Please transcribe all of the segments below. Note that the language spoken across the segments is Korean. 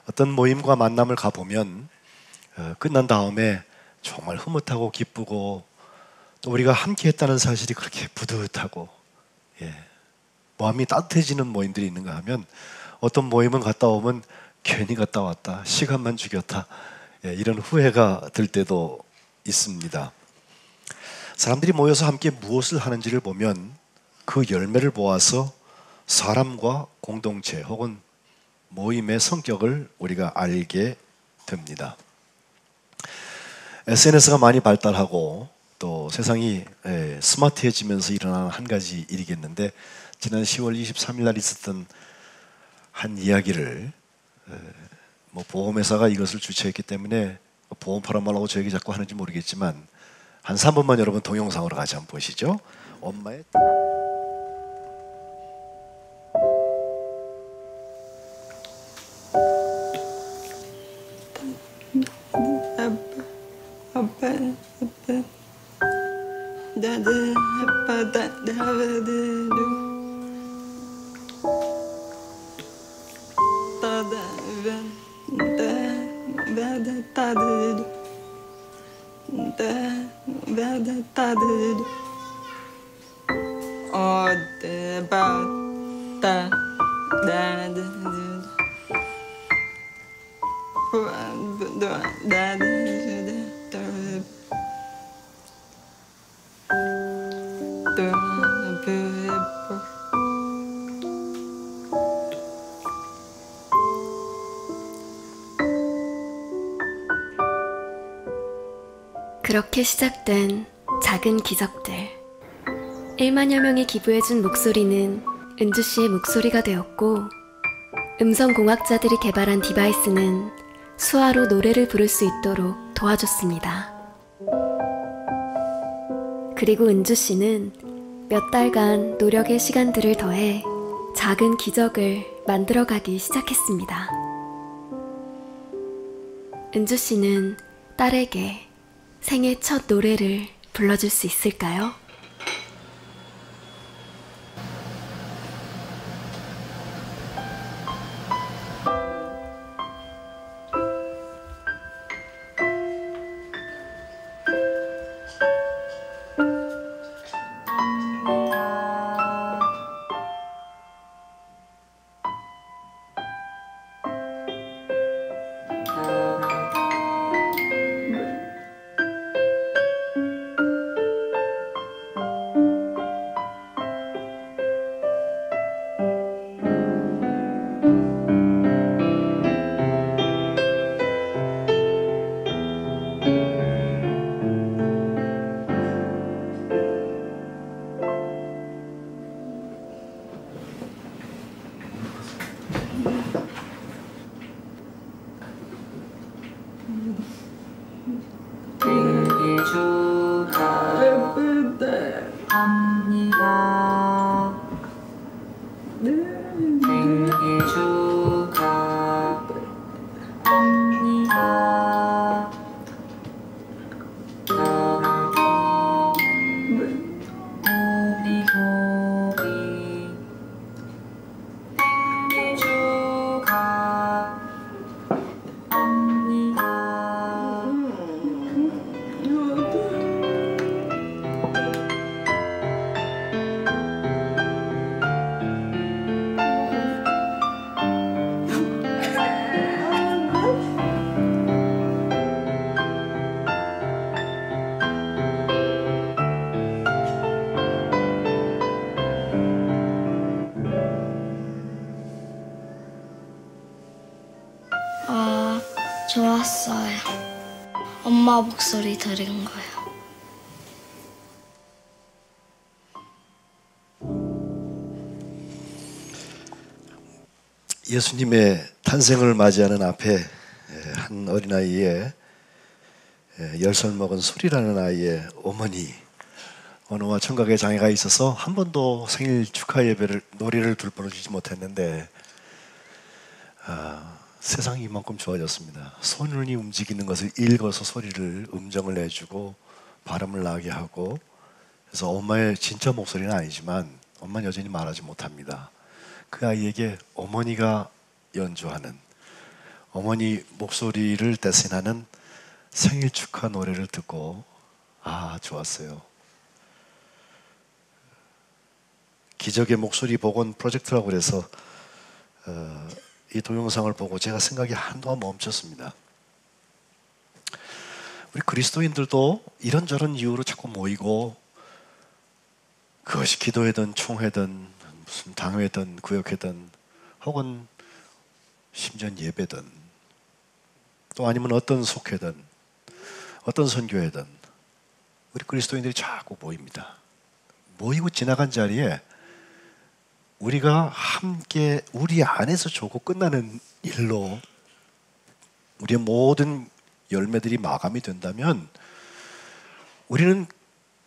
어떤 모임과 만남을 가보면 끝난 다음에 정말 흐뭇하고 기쁘고 또 우리가 함께 했다는 사실이 그렇게 뿌듯하고 마음이 따뜻해지는 모임들이 있는가 하면 어떤 모임은 갔다 오면 괜히 갔다 왔다, 시간만 죽였다, 이런 후회가 들 때도 있습니다. 사람들이 모여서 함께 무엇을 하는지를 보면 그 열매를 보아서 사람과 공동체 혹은 모임의 성격을 우리가 알게 됩니다. SNS가 많이 발달하고 또 세상이 스마트해지면서 일어나는 한 가지 일이겠는데, 지난 10월 23일 날 있었던 한 이야기를 보험회사가 이것을 주최했기 때문에 보험 팔아말라고 저 얘기 자꾸 하는지 모르겠지만 한 3분만 여러분 동영상으로 같이 한번 보시죠. 엄마의 아빠 나도 아빠 나도 그렇게 시작된 작은 기적들. 1만여 명이 기부해준 목소리는 은주 씨의 목소리가 되었고, 음성공학자들이 개발한 디바이스는 수화로 노래를 부를 수 있도록 도와줬습니다. 그리고 은주 씨는 몇 달간 노력의 시간들을 더해 작은 기적을 만들어가기 시작했습니다. 은주 씨는 딸에게 생애 첫 노래를 불러줄 수 있을까요? 좋았어요. 엄마 목소리 들은 거요. 예수님의 탄생을 맞이하는 앞에 한 어린아이의 10살 먹은 소리라는 아이의 어머니, 언어와 청각에 장애가 있어서 한 번도 생일 축하 예배를 노래를 불러주지 못했는데 세상이 이만큼 좋아졌습니다. 손이 움직이는 것을 읽어서 소리를 음정을 내주고 발음을 나게 하고, 그래서 엄마의 진짜 목소리는 아니지만 엄마는 여전히 말하지 못합니다. 그 아이에게 어머니가 연주하는, 어머니 목소리를 대신하는 생일 축하 노래를 듣고 좋았어요. 기적의 목소리 복원 프로젝트라고 그래서 이 동영상을 보고 제가 생각이 한동안 멈췄습니다. 우리 그리스도인들도 이런저런 이유로 자꾸 모이고, 그것이 기도회든 총회든 무슨 당회든 구역회든 혹은 심지어 예배든 또 아니면 어떤 속회든 어떤 선교회든 우리 그리스도인들이 자꾸 모입니다. 모이고 지나간 자리에 우리가 함께 우리 안에서 조고 끝나는 일로 우리의 모든 열매들이 마감이 된다면 우리는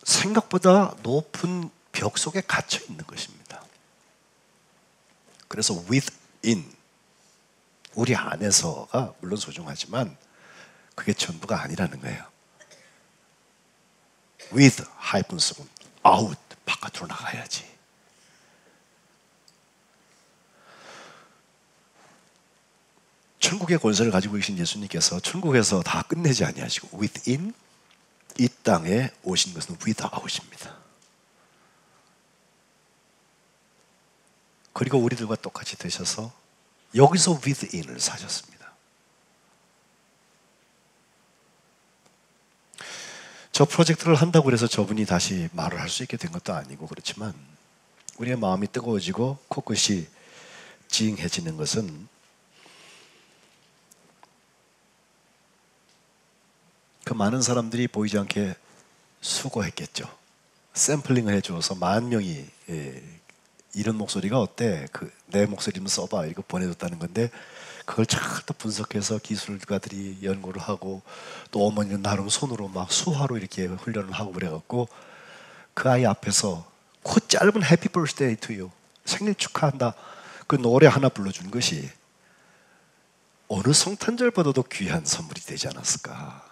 생각보다 높은 벽 속에 갇혀 있는 것입니다. 그래서 within, 우리 안에서가 물론 소중하지만 그게 전부가 아니라는 거예요. with 하이픈 쓰고 out, 바깥으로 나가야지. 천국의 권세를 가지고 계신 예수님께서 천국에서 다 끝내지 아니하시고 within, 이 땅에 오신 것은 without입니다. 그리고 우리들과 똑같이 되셔서 여기서 within을 사셨습니다. 저 프로젝트를 한다고 해서 저분이 다시 말을 할 수 있게 된 것도 아니고 그렇지만 우리의 마음이 뜨거워지고 코끝이 찡해지는 것은 그 많은 사람들이 보이지 않게 수고했겠죠. 샘플링을 해주어서 10,000명이 이런 목소리가 어때? 내 목소리 좀 써봐. 이거 보내줬다는 건데 그걸 잘 또 분석해서 기술가들이 연구를 하고 또 어머니는 나름 손으로 막 수화로 이렇게 훈련을 하고 그래갖고 그 아이 앞에서 그 짧은 해피 버스데이 투 유, 생일 축하한다, 그 노래 하나 불러준 것이 어느 성탄절보다도 귀한 선물이 되지 않았을까.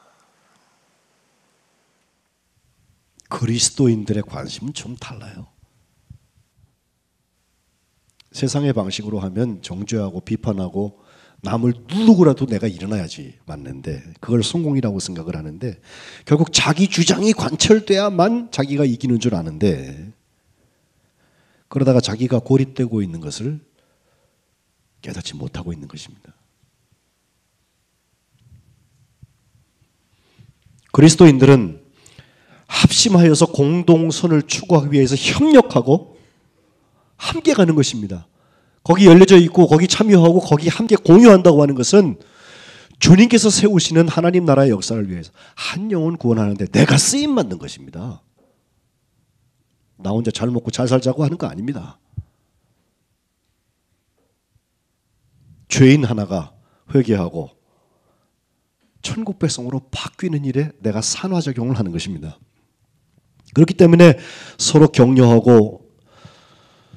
그리스도인들의 관심은 좀 달라요. 세상의 방식으로 하면 정죄하고 비판하고 남을 누르고라도 내가 일어나야지 맞는데 그걸 성공이라고 생각을 하는데 결국 자기 주장이 관철돼야만 자기가 이기는 줄 아는데 그러다가 자기가 고립되고 있는 것을 깨닫지 못하고 있는 것입니다. 그리스도인들은 합심하여서 공동선을 추구하기 위해서 협력하고 함께 가는 것입니다. 거기 열려져 있고 거기 참여하고 거기 함께 공유한다고 하는 것은 주님께서 세우시는 하나님 나라의 역사를 위해서 한 영혼 구원하는데 내가 쓰임 받는 것입니다. 나 혼자 잘 먹고 잘 살자고 하는 거 아닙니다. 죄인 하나가 회개하고 천국 백성으로 바뀌는 일에 내가 산화작용을 하는 것입니다. 그렇기 때문에 서로 격려하고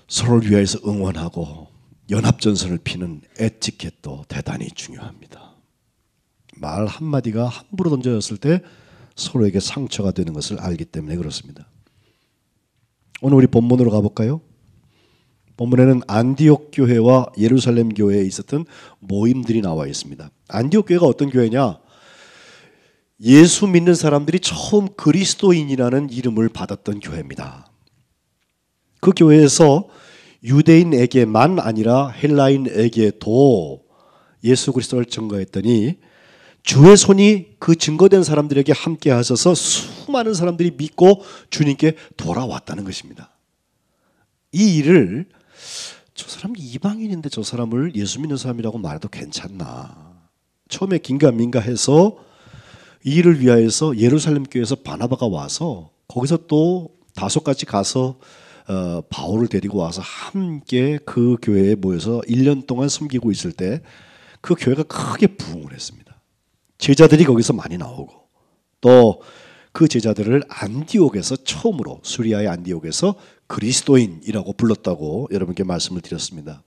서로를 위해서 응원하고 연합전선을 피는 에티켓도 대단히 중요합니다. 말 한마디가 함부로 던져졌을 때 서로에게 상처가 되는 것을 알기 때문에 그렇습니다. 오늘 우리 본문으로 가볼까요? 본문에는 안디옥 교회와 예루살렘 교회에 있었던 모임들이 나와 있습니다. 안디옥 교회가 어떤 교회냐? 예수 믿는 사람들이 처음 그리스도인이라는 이름을 받았던 교회입니다. 그 교회에서 유대인에게만 아니라 헬라인에게도 예수 그리스도를 증거했더니 주의 손이 그 증거된 사람들에게 함께 하셔서 수많은 사람들이 믿고 주님께 돌아왔다는 것입니다. 이 일을 저 사람 이방인인데 저 사람을 예수 믿는 사람이라고 말해도 괜찮나. 처음에 긴가민가해서 이 일을 위하여서 예루살렘 교회에서 바나바가 와서 거기서 또 5가지 가서 바울을 데리고 와서 함께 그 교회에 모여서 1년 동안 섬기고 있을 때 그 교회가 크게 부흥을 했습니다. 제자들이 거기서 많이 나오고 또 그 제자들을 안디옥에서 처음으로 수리아의 안디옥에서 그리스도인이라고 불렀다고 여러분께 말씀을 드렸습니다.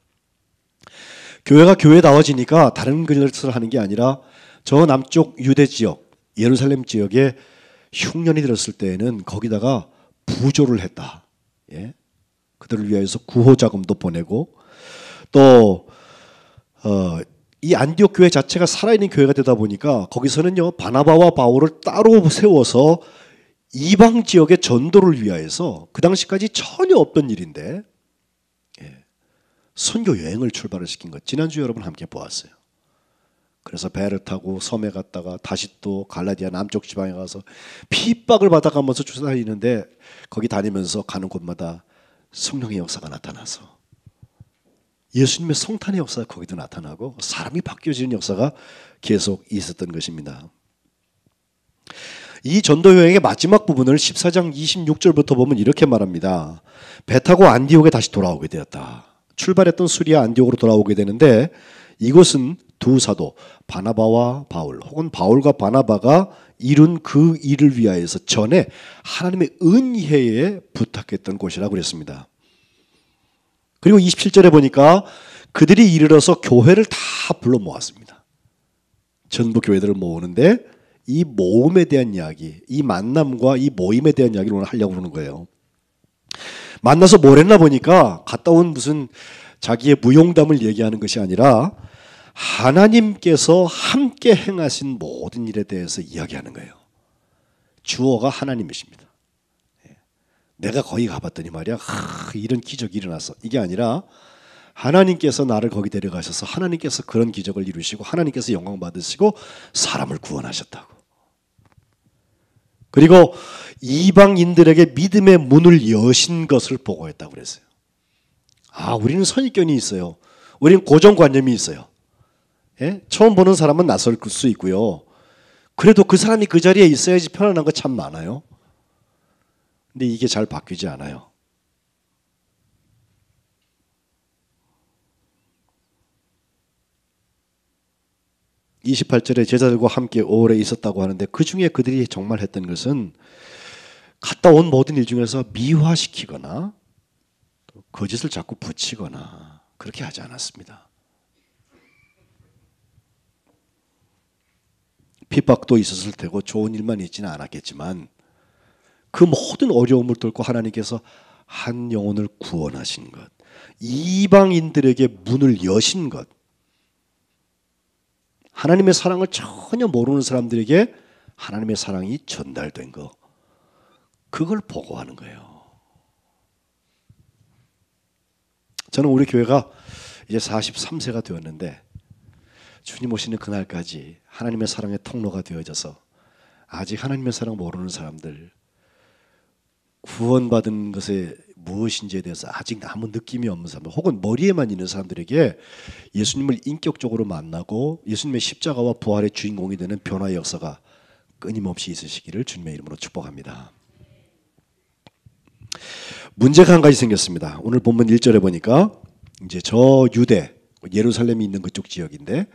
교회가 교회다워지니까 다른 것을 하는 게 아니라 저 남쪽 유대 지역 예루살렘 지역에 흉년이 들었을 때에는 거기다가 부조를 했다. 예? 그들을 위해서 구호 자금도 보내고 또 이 안디옥 교회 자체가 살아있는 교회가 되다 보니까 거기서는요 바나바와 바울을 따로 세워서 이방 지역의 전도를 위하여서 그 당시까지 전혀 없던 일인데 선교 여행을 출발을 시킨 것 지난주 여러분 함께 보았어요. 그래서 배를 타고 섬에 갔다가 다시 또 갈라디아 남쪽 지방에 가서 핍박을 받아가면서 주사다니는데 거기 다니면서 가는 곳마다 성령의 역사가 나타나서 예수님의 성탄의 역사가 거기도 나타나고 사람이 바뀌어지는 역사가 계속 있었던 것입니다. 이 전도 여행의 마지막 부분을 14장 26절부터 보면 이렇게 말합니다. 배 타고 안디옥에 다시 돌아오게 되었다. 출발했던 수리아 안디옥으로 돌아오게 되는데 이곳은 두 사도 바나바와 바울 혹은 바울과 바나바가 이룬 그 일을 위하여서 전에 하나님의 은혜에 부탁했던 곳이라고 그랬습니다. 그리고 27절에 보니까 그들이 이르러서 교회를 다 불러 모았습니다. 전부 교회들을 모으는데 이 모임에 대한 이야기, 이 만남과 이 모임에 대한 이야기를 오늘 하려고 그러는 거예요. 만나서 뭘 했나 보니까 갔다 온 무슨 자기의 무용담을 얘기하는 것이 아니라 하나님께서 함께 행하신 모든 일에 대해서 이야기하는 거예요. 주어가 하나님이십니다. 내가 거기 가봤더니 말이야 이런 기적이 일어났어. 이게 아니라 하나님께서 나를 거기 데려가셔서 하나님께서 그런 기적을 이루시고 하나님께서 영광 받으시고 사람을 구원하셨다고. 그리고 이방인들에게 믿음의 문을 여신 것을 보고했다고 그랬어요. 우리는 선입견이 있어요. 우리는 고정관념이 있어요. 처음 보는 사람은 낯설 수 있고요. 그래도 그 사람이 그 자리에 있어야지 편안한 거 참 많아요. 근데 이게 잘 바뀌지 않아요. (28절에) 제자들과 함께 오래 있었다고 하는데 그 중에 그들이 정말 했던 것은 갔다 온 모든 일 중에서 미화시키거나 거짓을 자꾸 붙이거나 그렇게 하지 않았습니다. 핍박도 있었을 테고 좋은 일만 있지는 않았겠지만 그 모든 어려움을 뚫고 하나님께서 한 영혼을 구원하신 것, 이방인들에게 문을 여신 것, 하나님의 사랑을 전혀 모르는 사람들에게 하나님의 사랑이 전달된 것, 그걸 보고하는 거예요. 저는 우리 교회가 이제 43세가 되었는데 주님 오시는 그날까지 하나님의 사랑의 통로가 되어져서 아직 하나님의 사랑 모르는 사람들, 구원받은 것에 무엇인지에 대해서 아직 아무 느낌이 없는 사람들 혹은 머리에만 있는 사람들에게 예수님을 인격적으로 만나고 예수님의 십자가와 부활의 주인공이 되는 변화의 역사가 끊임없이 있으시기를 주님의 이름으로 축복합니다. 문제가 한 가지 생겼습니다. 오늘 본문 1절에 보니까 이제 저 유대 예루살렘이 있는 그쪽 지역인데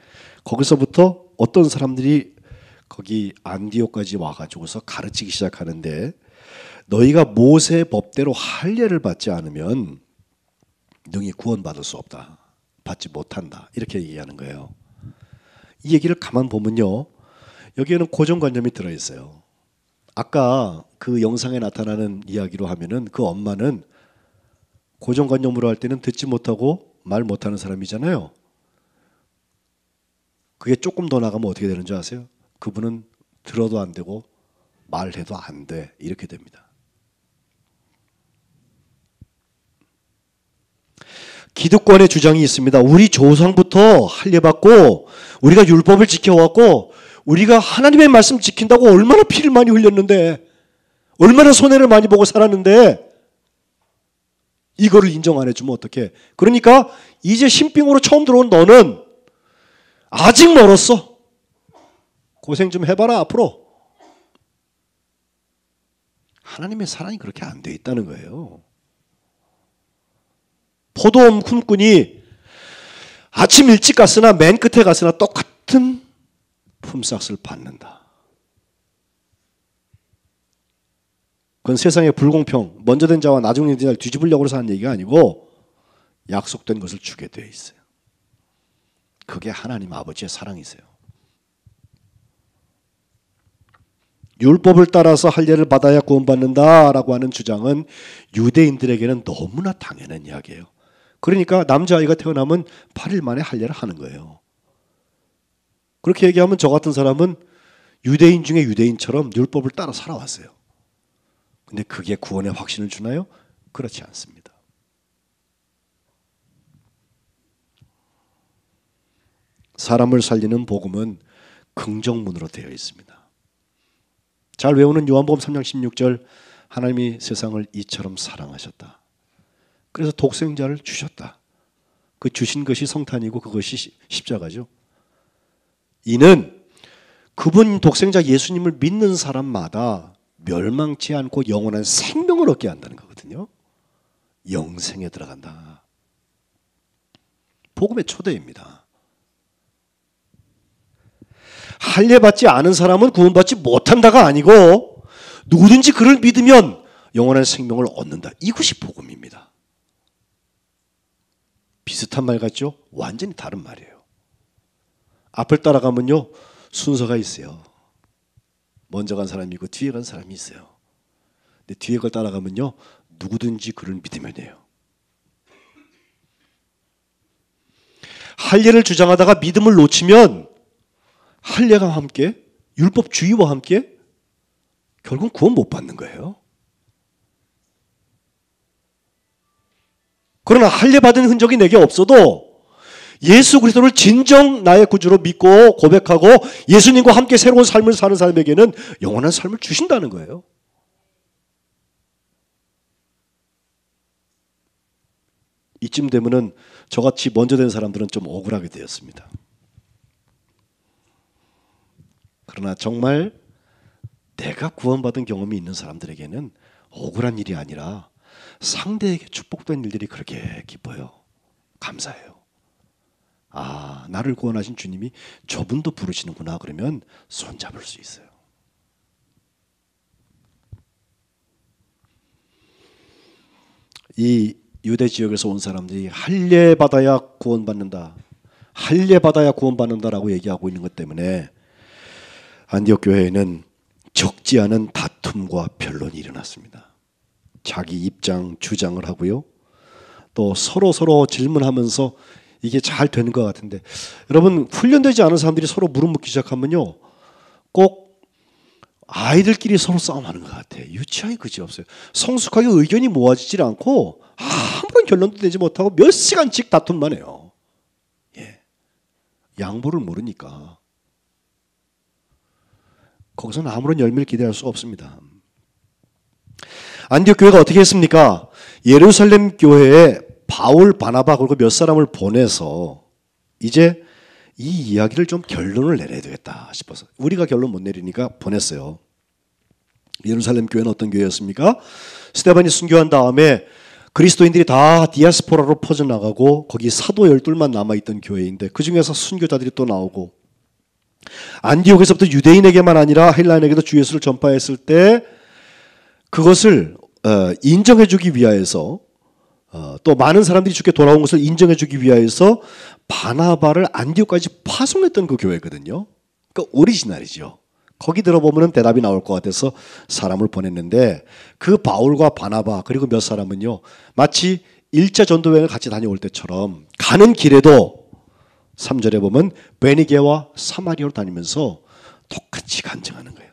거기서부터 어떤 사람들이 거기 안디옥까지 와가지고서 가르치기 시작하는데 너희가 모세 법대로 할례를 받지 않으면 능히 구원받을 수 없다. 받지 못한다. 이렇게 얘기하는 거예요. 이 얘기를 가만 보면요. 여기에는 고정관념이 들어있어요. 아까 그 영상에 나타나는 이야기로 하면은 그 엄마는 고정관념으로 할 때는 듣지 못하고 말 못하는 사람이잖아요. 그게 조금 더 나가면 어떻게 되는 줄 아세요? 그분은 들어도 안 되고 말해도 안 돼. 이렇게 됩니다. 기득권의 주장이 있습니다. 우리 조상부터 할례받고 우리가 율법을 지켜왔고 우리가 하나님의 말씀 지킨다고 얼마나 피를 많이 흘렸는데 얼마나 손해를 많이 보고 살았는데 이거를 인정 안 해주면 어떡해. 그러니까 이제 신빙으로 처음 들어온 너는 아직 멀었어. 고생 좀 해봐라 앞으로. 하나님의 사랑이 그렇게 안 돼 있다는 거예요. 포도원 품꾼이 아침 일찍 갔으나 맨 끝에 갔으나 똑같은 품삯을 받는다. 그건 세상의 불공평, 먼저 된 자와 나중에 된 자를 뒤집으려고 해서 하는 얘기가 아니고 약속된 것을 주게 되어 있어요. 그게 하나님 아버지의 사랑이세요. 율법을 따라서 할례를 받아야 구원받는다라고 하는 주장은 유대인들에게는 너무나 당연한 이야기예요. 그러니까 남자아이가 태어나면 8일 만에 할례를 하는 거예요. 그렇게 얘기하면 저 같은 사람은 유대인 중에 유대인처럼 율법을 따라 살아왔어요. 근데 그게 구원의 확신을 주나요? 그렇지 않습니다. 사람을 살리는 복음은 긍정문으로 되어 있습니다. 잘 외우는 요한복음 3장 16절, 하나님이 세상을 이처럼 사랑하셨다. 그래서 독생자를 주셨다. 그 주신 것이 성탄이고 그것이 십자가죠. 이는 그분 독생자 예수님을 믿는 사람마다 멸망치 않고 영원한 생명을 얻게 한다는 거거든요. 영생에 들어간다. 복음의 초대입니다. 할례받지 않은 사람은 구원받지 못한다가 아니고 누구든지 그를 믿으면 영원한 생명을 얻는다. 이것이 복음입니다. 비슷한 말 같죠? 완전히 다른 말이에요. 앞을 따라가면요 순서가 있어요. 먼저 간 사람이 있고 뒤에 간 사람이 있어요. 근데 뒤에 걸 따라가면요 누구든지 그를 믿으면이에요. 할례를 주장하다가 믿음을 놓치면 할례가 함께 율법주의와 함께 결국 구원 못 받는 거예요. 그러나 할례 받은 흔적이 내게 없어도 예수 그리스도를 진정 나의 구주로 믿고 고백하고 예수님과 함께 새로운 삶을 사는 사람에게는 영원한 삶을 주신다는 거예요. 이쯤 되면은 저같이 먼저 된 사람들은 좀 억울하게 되었습니다. 그러나 정말 내가 구원받은 경험이 있는 사람들에게는 억울한 일이 아니라 상대에게 축복된 일들이 그렇게 기뻐요. 감사해요. 아, 나를 구원하신 주님이 저분도 부르시는구나. 그러면 손잡을 수 있어요. 이 유대 지역에서 온 사람들이 할례 받아야 구원받는다. 할례 받아야 구원받는다라고 얘기하고 있는 것 때문에 안디옥 교회에는 적지 않은 다툼과 변론이 일어났습니다. 자기 입장, 주장을 하고요. 또 서로 질문하면서 이게 잘 되는 것 같은데 여러분 훈련되지 않은 사람들이 서로 무릎 꿇기 시작하면요. 꼭 아이들끼리 서로 싸움하는 것 같아요. 유치하게 그지없어요. 성숙하게 의견이 모아지질 않고 아무런 결론도 내지 못하고 몇 시간씩 다툼만 해요. 예. 양보를 모르니까. 거기서는 아무런 열매를 기대할 수가 없습니다. 안디옥 교회가 어떻게 했습니까? 예루살렘 교회에 바울, 바나바 그리고 몇 사람을 보내서 이제 이 이야기를 좀 결론을 내려야 되겠다 싶어서 우리가 결론 못 내리니까 보냈어요. 예루살렘 교회는 어떤 교회였습니까? 스데반이 순교한 다음에 그리스도인들이 다 디아스포라로 퍼져나가고 거기 사도 12만 남아있던 교회인데 그 중에서 순교자들이 또 나오고 안디옥에서부터 유대인에게만 아니라 헬라인에게도 주 예수를 전파했을 때 그것을 인정해주기 위하여서 또 많은 사람들이 주께 돌아온 것을 인정해주기 위하여서 바나바를 안디옥까지 파송했던 그 교회거든요. 그러니까 오리지널이죠. 거기 들어보면 대답이 나올 것 같아서 사람을 보냈는데 그 바울과 바나바 그리고 몇 사람은요 마치 1차 전도여행을 같이 다녀올 때처럼 가는 길에도 3절에 보면 베니게와 사마리아로 다니면서 똑같이 간증하는 거예요.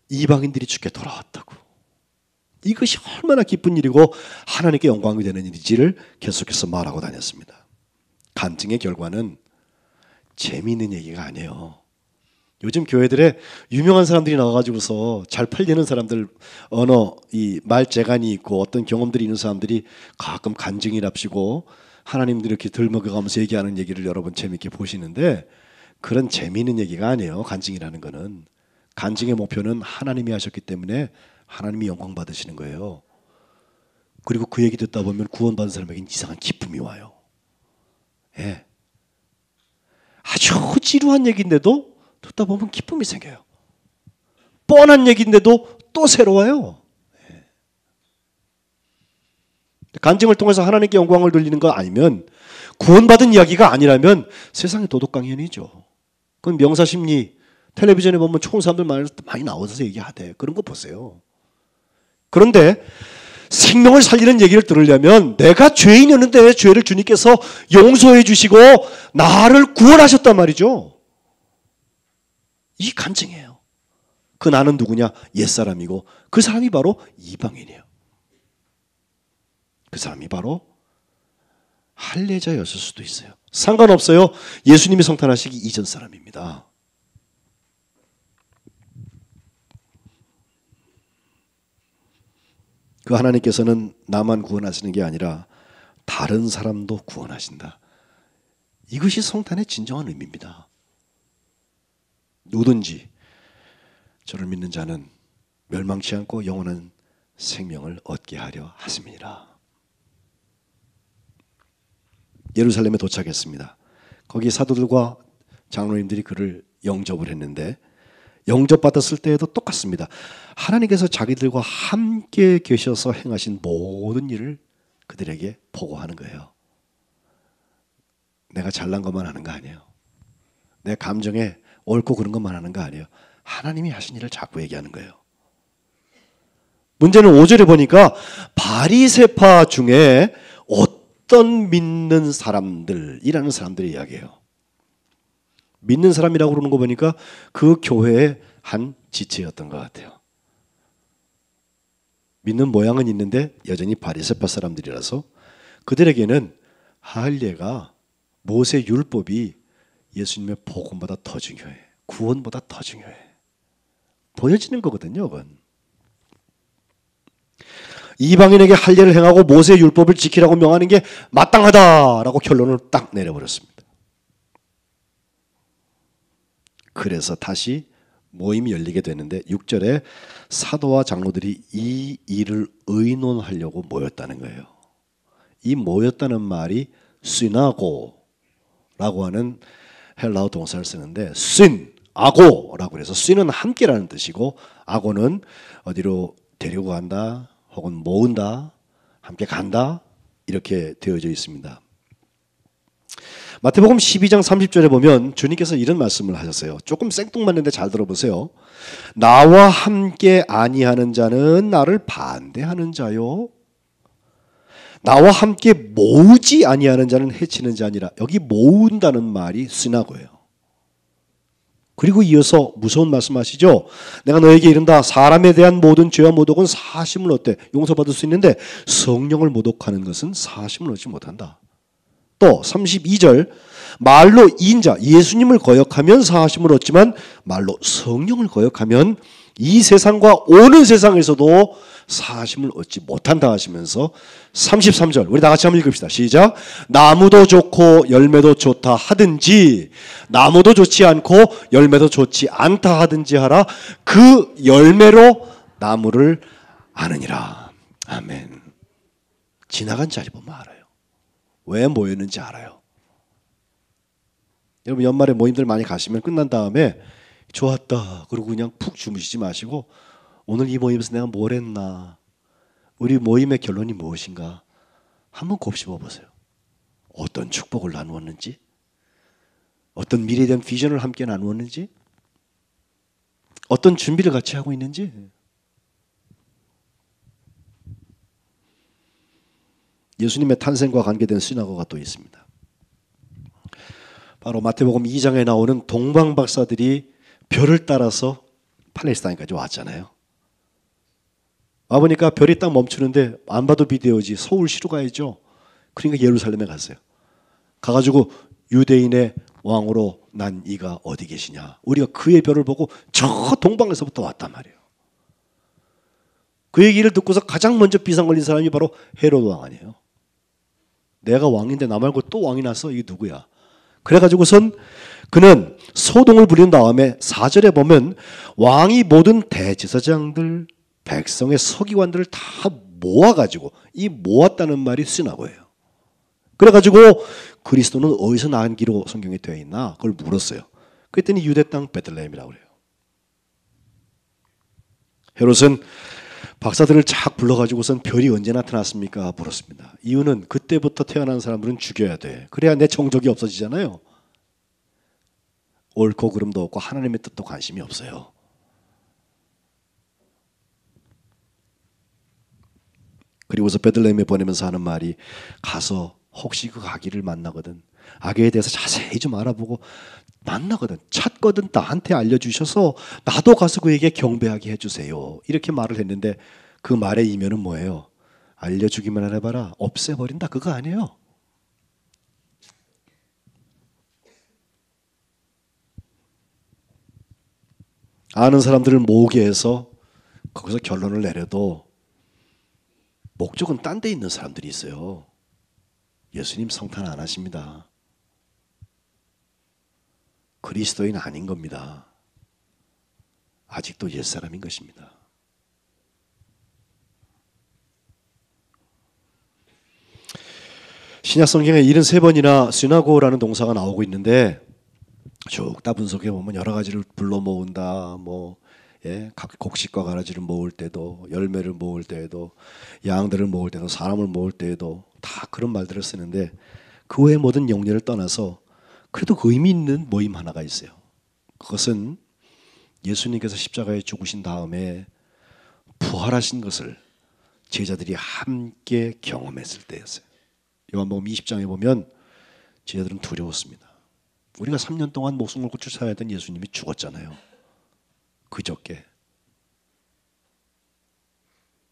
이방인들이 주께 돌아왔다고. 이것이 얼마나 기쁜 일이고 하나님께 영광이 되는 일인지를 계속해서 말하고 다녔습니다. 간증의 결과는 재미있는 얘기가 아니에요. 요즘 교회들에 유명한 사람들이 나와가지고서 잘 팔리는 사람들 언어 이 말재간이 있고 어떤 경험들이 있는 사람들이 가끔 간증이랍시고 하나님들이 이렇게 들먹여가면서 얘기하는 얘기를 여러분 재미있게 보시는데 그런 재미있는 얘기가 아니에요. 간증이라는 거는. 간증의 목표는 하나님이 하셨기 때문에 하나님이 영광 받으시는 거예요. 그리고 그 얘기 듣다 보면 구원받은 사람에게는 이상한 기쁨이 와요. 예. 아주 지루한 얘기인데도 듣다 보면 기쁨이 생겨요. 뻔한 얘기인데도 또 새로워요. 예. 간증을 통해서 하나님께 영광을 돌리는 거 아니면 구원받은 이야기가 아니라면 세상의 도덕강연이죠. 그건 명사심리 텔레비전에 보면 좋은 사람들 많이 나와서 얘기하대. 그런 거 보세요. 그런데 생명을 살리는 얘기를 들으려면 내가 죄인이었는데 죄를 주님께서 용서해 주시고 나를 구원하셨단 말이죠. 이 간증이에요. 그 나는 누구냐? 옛사람이고 그 사람이 바로 이방인이에요. 그 사람이 바로 할례자였을 수도 있어요. 상관없어요. 예수님이 성탄하시기 이전 사람입니다. 그 하나님께서는 나만 구원하시는 게 아니라 다른 사람도 구원하신다. 이것이 성탄의 진정한 의미입니다. 누구든지 저를 믿는 자는 멸망치 않고 영원한 생명을 얻게 하려 하심이니라. 예루살렘에 도착했습니다. 거기 사도들과 장로님들이 그를 영접을 했는데 영접받았을 때에도 똑같습니다. 하나님께서 자기들과 함께 계셔서 행하신 모든 일을 그들에게 보고하는 거예요. 내가 잘난 것만 하는 거 아니에요. 내 감정에 옳고 그런 것만 하는 거 아니에요. 하나님이 하신 일을 자꾸 얘기하는 거예요. 문제는 5절에 보니까 바리새파 중에 어떤 믿는 사람들이라는 사람들의 이야기예요. 믿는 사람이라고 그러는 거 보니까 그 교회의 한 지체였던 것 같아요. 믿는 모양은 있는데 여전히 바리새파 사람들이라서 그들에게는 할례가 모세 율법이 예수님의 복음보다 더 중요해. 구원보다 더 중요해. 보여지는 거거든요. 그건. 이방인에게 할례를 행하고 모세 율법을 지키라고 명하는 게 마땅하다라고 결론을 딱 내려버렸습니다. 그래서 다시 모임이 열리게 되는데 6절에 사도와 장로들이 이 일을 의논하려고 모였다는 거예요. 이 모였다는 말이 시나고라고 하는 헬라어 동사를 쓰는데 신, 아고라고 해서 신은 함께라는 뜻이고 아고는 어디로 데리고 간다 혹은 모은다, 함께 간다 이렇게 되어져 있습니다. 마태복음 12장 30절에 보면 주님께서 이런 말씀을 하셨어요. 조금 생뚱맞는데 잘 들어보세요. 나와 함께 아니하는 자는 나를 반대하는 자요. 나와 함께 모으지 아니하는 자는 해치는 자 아니라. 여기 모은다는 말이 시나고예요. 그리고 이어서 무서운 말씀하시죠. 내가 너에게 이른다. 사람에 대한 모든 죄와 모독은 사심을 얻되 용서받을 수 있는데 성령을 모독하는 것은 사심을 얻지 못한다. 또 32절 말로 인자 예수님을 거역하면 사하심을 얻지만 말로 성령을 거역하면 이 세상과 오는 세상에서도 사하심을 얻지 못한다 하시면서 33절 우리 다 같이 한번 읽읍시다. 시작. 나무도 좋고 열매도 좋다 하든지 나무도 좋지 않고 열매도 좋지 않다 하든지 하라. 그 열매로 나무를 아느니라. 아멘. 지나간 자리 보면 알아요. 왜 모였는지 알아요. 여러분 연말에 모임들 많이 가시면 끝난 다음에 좋았다 그러고 그냥 푹 주무시지 마시고 오늘 이 모임에서 내가 뭘 했나, 우리 모임의 결론이 무엇인가 한번 곱씹어 보세요. 어떤 축복을 나누었는지, 어떤 미래에 대한 비전을 함께 나누었는지, 어떤 준비를 같이 하고 있는지. 예수님의 탄생과 관계된 시나고가 또 있습니다. 바로 마태복음 2장에 나오는 동방 박사들이 별을 따라서 팔레스타인까지 왔잖아요. 와보니까 별이 딱 멈추는데 안 봐도 비디오지 서울시로 가야죠. 그러니까 예루살렘에 갔어요. 가가지고 유대인의 왕으로 난 이가 어디 계시냐. 우리가 그의 별을 보고 저 동방에서부터 왔단 말이에요. 그 얘기를 듣고서 가장 먼저 비상 걸린 사람이 바로 헤로드 왕 아니에요. 내가 왕인데 나 말고 또 왕이 났어? 이게 누구야? 그래가지고선 그는 소동을 부린 다음에 4절에 보면 왕이 모든 대제사장들, 백성의 서기관들을 다 모아가지고, 이 모았다는 말이 시나고예요. 그래가지고 그리스도는 어디서 난 기로 성경에 되어 있나? 그걸 물었어요. 그랬더니 유대 땅 베들레헴이라고 그래요. 헤롯은 박사들을 쫙 불러가지고선 별이 언제 나타났습니까? 물었습니다. 이유는 그때부터 태어난 사람들은 죽여야 돼. 그래야 내 정적이 없어지잖아요. 옳고 그름도 없고 하나님의 뜻도 관심이 없어요. 그리고서 베들레헴에 보내면서 하는 말이 가서 혹시 그 아기를 만나거든 아기에 대해서 자세히 좀 알아보고 만나거든, 찾거든 나한테 알려주셔서 나도 가서 그에게 경배하게 해주세요. 이렇게 말을 했는데 그 말의 이면은 뭐예요? 알려주기만 해봐라 없애버린다, 그거 아니에요. 아는 사람들을 모으게 해서 거기서 결론을 내려도 목적은 딴 데 있는 사람들이 있어요. 예수님 성탄 안 하십니다. 그리스도인 아닌 겁니다. 아직도 옛사람인 것입니다. 신약 성경에 73번이나 시나고라는 동사가 나오고 있는데 쭉 다 분석해 보면 여러 가지를 불러 모은다, 곡식과 가라지를 모을 때도, 열매를 모을 때에도, 양들을 모을 때도, 사람을 모을 때에도 다 그런 말들을 쓰는데 그 외의 모든 영리를 떠나서 그래도 그 의미 있는 모임 하나가 있어요. 그것은 예수님께서 십자가에 죽으신 다음에 부활하신 것을 제자들이 함께 경험했을 때였어요. 요한복음 20장에 보면 제자들은 두려웠습니다. 우리가 3년 동안 목숨 걸고 쫓아야던 예수님이 죽었잖아요. 그저께.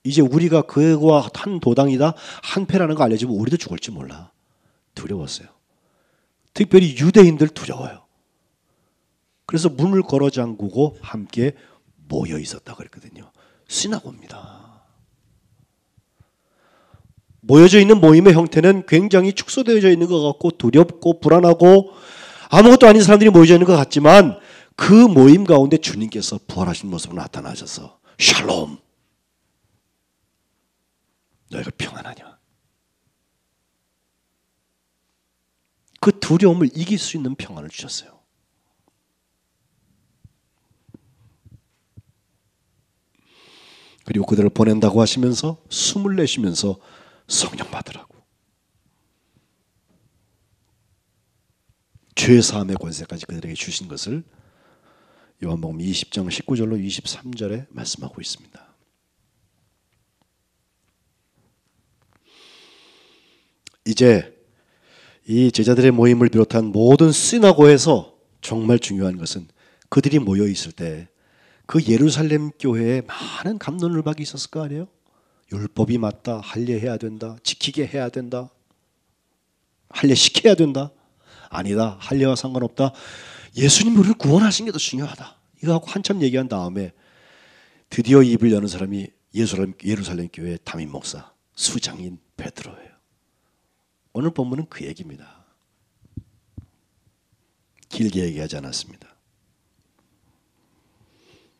이제 우리가 그와 한 도당이다, 한 패라는 거 알려지면 우리도 죽을지 몰라. 두려웠어요. 특별히 유대인들 두려워요. 그래서 문을 걸어 잠그고 함께 모여 있었다고 그랬거든요. 시나고입니다. 모여져 있는 모임의 형태는 굉장히 축소되어져 있는 것 같고 두렵고 불안하고 아무것도 아닌 사람들이 모여져 있는 것 같지만 그 모임 가운데 주님께서 부활하신 모습으로 나타나셔서 샬롬, 너희가 평안하냐. 그 두려움을 이길 수 있는 평안을 주셨어요. 그리고 그들을 보낸다고 하시면서 숨을 내쉬면서 성령 받으라고. 죄 사함의 권세까지 그들에게 주신 것을 요한복음 20장 19절로 23절에 말씀하고 있습니다. 이제 이 제자들의 모임을 비롯한 모든 시나고에서 정말 중요한 것은 그들이 모여 있을 때 그 예루살렘 교회에 많은 갑론을박이 있었을 거 아니에요? 율법이 맞다, 할례해야 된다, 지키게 해야 된다, 할례 시켜야 된다, 아니다, 할례와 상관없다, 예수님 우리를 구원하신 게 더 중요하다, 이거 하고 한참 얘기한 다음에 드디어 입을 여는 사람이 예루살렘 교회의 담임 목사, 수장인 베드로예요. 오늘 본문은 그 얘기입니다. 길게 얘기하지 않았습니다.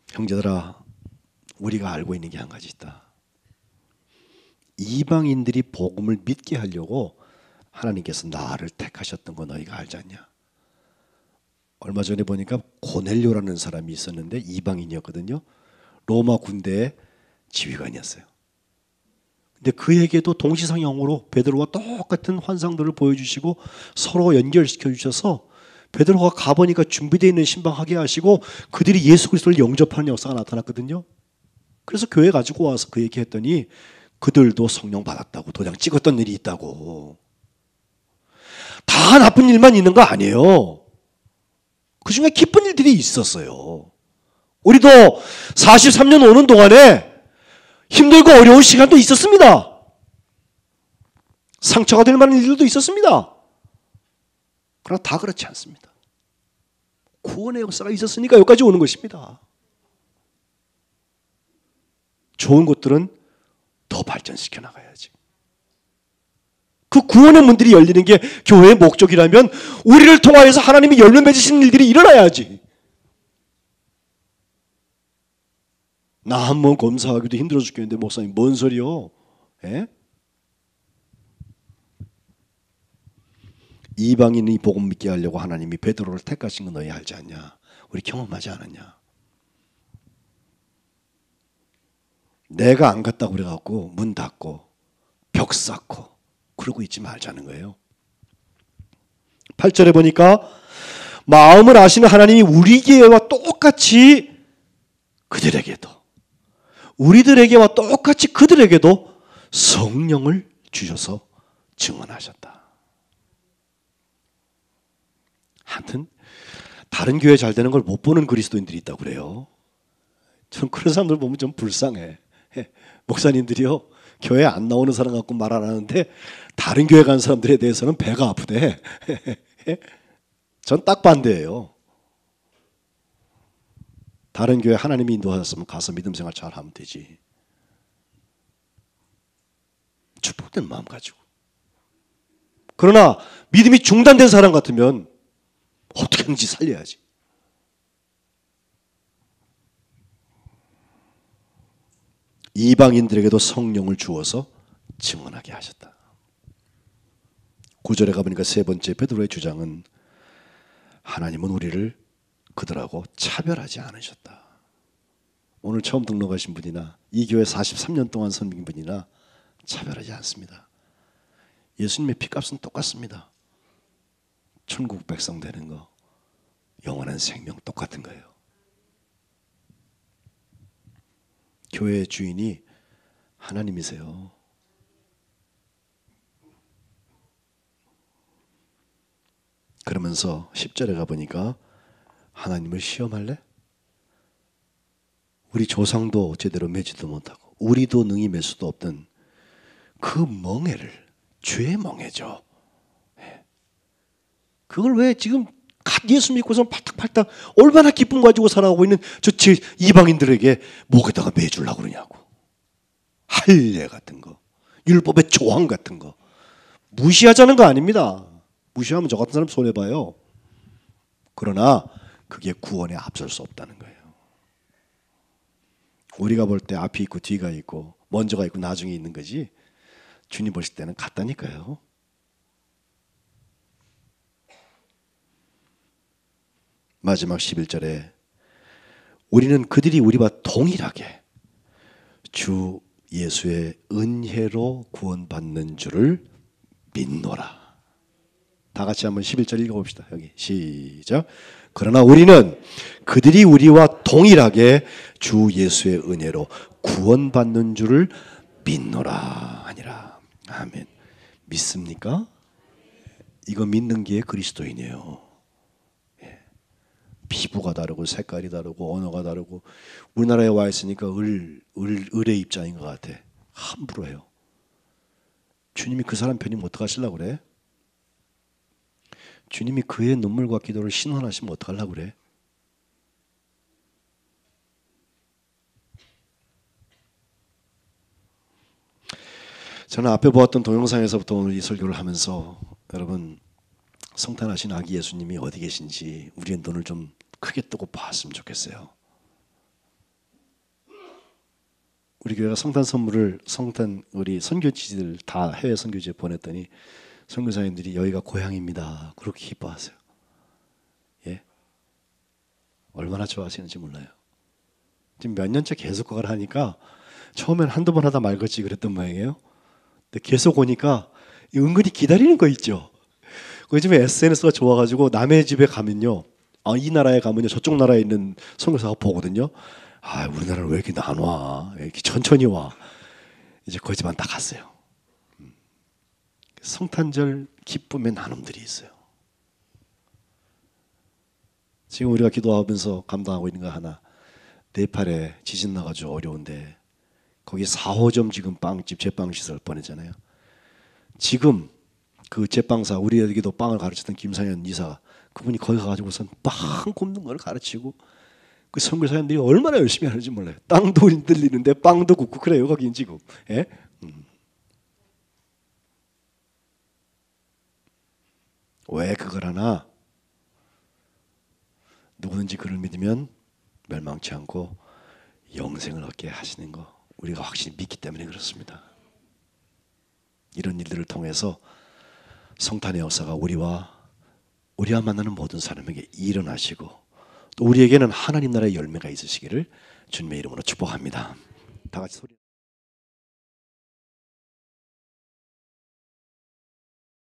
형제들아, 우리가 알고 있는 게 한 가지 있다. 이방인들이 복음을 믿게 하려고 하나님께서 나를 택하셨던 거 너희가 알지 않냐? 얼마 전에 보니까 고넬료라는 사람이 있었는데 이방인이었거든요. 로마 군대의 지휘관이었어요. 근데 그에게도 동시상영으로 베드로와 똑같은 환상들을 보여주시고 서로 연결시켜 주셔서 베드로가 가보니까 준비되어 있는 신방하게 하시고 그들이 예수 그리스도를 영접하는 역사가 나타났거든요. 그래서 교회 가지고 와서 그 얘기했더니 그들도 성령 받았다고, 도장 찍었던 일이 있다고. 다 나쁜 일만 있는 거 아니에요. 그 중에 기쁜 일들이 있었어요. 우리도 43년 오는 동안에 힘들고 어려운 시간도 있었습니다. 상처가 될 만한 일들도 있었습니다. 그러나 다 그렇지 않습니다. 구원의 역사가 있었으니까 여기까지 오는 것입니다. 좋은 것들은 더 발전시켜 나가야지. 그 구원의 문들이 열리는 게 교회의 목적이라면 우리를 통하여서 하나님이 열매 맺으시는 일들이 일어나야지. 나 한 번 검사하기도 힘들어 죽겠는데 목사님 뭔 소리요? 예? 이방인이 복음 믿게 하려고 하나님이 베드로를 택하신 건 너희 알지 않냐? 우리 경험하지 않았냐? 내가 안 갔다고 그래갖고 문 닫고 벽 쌓고 그러고 있지 말자는 거예요. 8절에 보니까 마음을 아시는 하나님이 우리 교회와 똑같이 그들에게도, 우리들에게와 똑같이 그들에게도 성령을 주셔서 증언하셨다. 하여튼 다른 교회 잘 되는 걸 못 보는 그리스도인들이 있다고 그래요. 전 그런 사람들 보면 좀 불쌍해. 목사님들이요, 교회 안 나오는 사람 갖고 말 안 하는데 다른 교회 간 사람들에 대해서는 배가 아프대. 전 딱 반대예요. 다른 교회 하나님이 인도하셨으면 가서 믿음 생활 잘 하면 되지. 축복된 마음 가지고. 그러나 믿음이 중단된 사람 같으면 어떻게 하는지 살려야지. 이방인들에게도 성령을 주어서 증언하게 하셨다. 9절에 가보니까 세 번째 베드로의 주장은 하나님은 우리를 그들하고 차별하지 않으셨다. 오늘 처음 등록하신 분이나 이 교회 43년 동안 섬긴 분이나 차별하지 않습니다. 예수님의 피값은 똑같습니다. 천국 백성 되는 거, 영원한 생명 똑같은 거예요. 교회의 주인이 하나님이세요. 그러면서 10절에 가보니까 하나님을 시험할래? 우리 조상도 제대로 매지도 못하고 우리도 능히 맬 수도 없던 그 멍에를, 죄의 멍에죠. 그걸 왜 지금 예수 믿고서 팔딱팔딱 얼마나 기쁨 가지고 살아가고 있는 저 이방인들에게 목에다가 매주려고 그러냐고. 할례 같은 거, 율법의 조항 같은 거 무시하자는 거 아닙니다. 무시하면 저 같은 사람 손해봐요. 그러나 그게 구원에 앞설 수 없다는 거예요. 우리가 볼 때 앞이 있고 뒤가 있고 먼저가 있고 나중에 있는 거지, 주님 보실 때는 같다니까요. 마지막 11절에 우리는 그들이 우리와 동일하게 주 예수의 은혜로 구원받는 줄을 믿노라. 다 같이 한번 11절 읽어봅시다. 여기 시작. 그러나 우리는 그들이 우리와 동일하게 주 예수의 은혜로 구원받는 줄을 믿노라 하니라. 아멘. 믿습니까? 이거 믿는 게 그리스도인이에요. 피부가 다르고 색깔이 다르고 언어가 다르고 우리나라에 와 있으니까 을의 입장인 것 같아. 함부로 해요. 주님이 그 사람 편이면 어떡하시려고 그래? 주님이 그의 눈물과 기도를 신원하시면 어떡하려고 그래? 저는 앞에 보았던 동영상에서부터 오늘 이 설교를 하면서 여러분 성탄하신 아기 예수님이 어디 계신지 우리의 눈을 좀 크게 뜨고 봤으면 좋겠어요. 우리 교회가 성탄 선물을 우리 선교지들 다 해외 선교지에 보냈더니 선교사님들이 여기가 고향입니다. 그렇게 기뻐하세요. 예, 얼마나 좋아하시는지 몰라요. 지금 몇 년째 계속 그걸 하니까 처음엔 한두 번 하다 말겠지 그랬던 모양이에요. 근데 계속 오니까 은근히 기다리는 거 있죠. 요즘에 SNS가 좋아가지고 남의 집에 가면요, 이 나라에 가면요 저쪽 나라에 있는 선교사가 보거든요. 아, 우리나라는 왜 이렇게 안 와? 왜 이렇게 천천히 와? 이제 그 집안 다 갔어요. 성탄절 기쁨의 나눔들이 있어요. 지금 우리가 기도하면서 감당하고 있는 거 하나, 네팔에 지진 나가지고 어려운데 거기 4호점 지금 빵집 제빵시설 보내잖아요. 지금 그 제빵사, 우리 여기도 빵을 가르치던 김상현 이사, 그분이 거기 가가지고선 빵 굽는 걸 가르치고, 그 선교사님들이 얼마나 열심히 하는지 몰라요. 땅도 흔들리는데 빵도 굽고 그래요 거긴 지금. 예? 왜 그걸 하나? 누구든지 그를 믿으면 멸망치 않고 영생을 얻게 하시는 거 우리가 확실히 믿기 때문에 그렇습니다. 이런 일들을 통해서 성탄의 역사가 우리와 만나는 모든 사람에게 일어나시고 또 우리에게는 하나님 나라의 열매가 있으시기를 주님의 이름으로 축복합니다. 다 같이 소리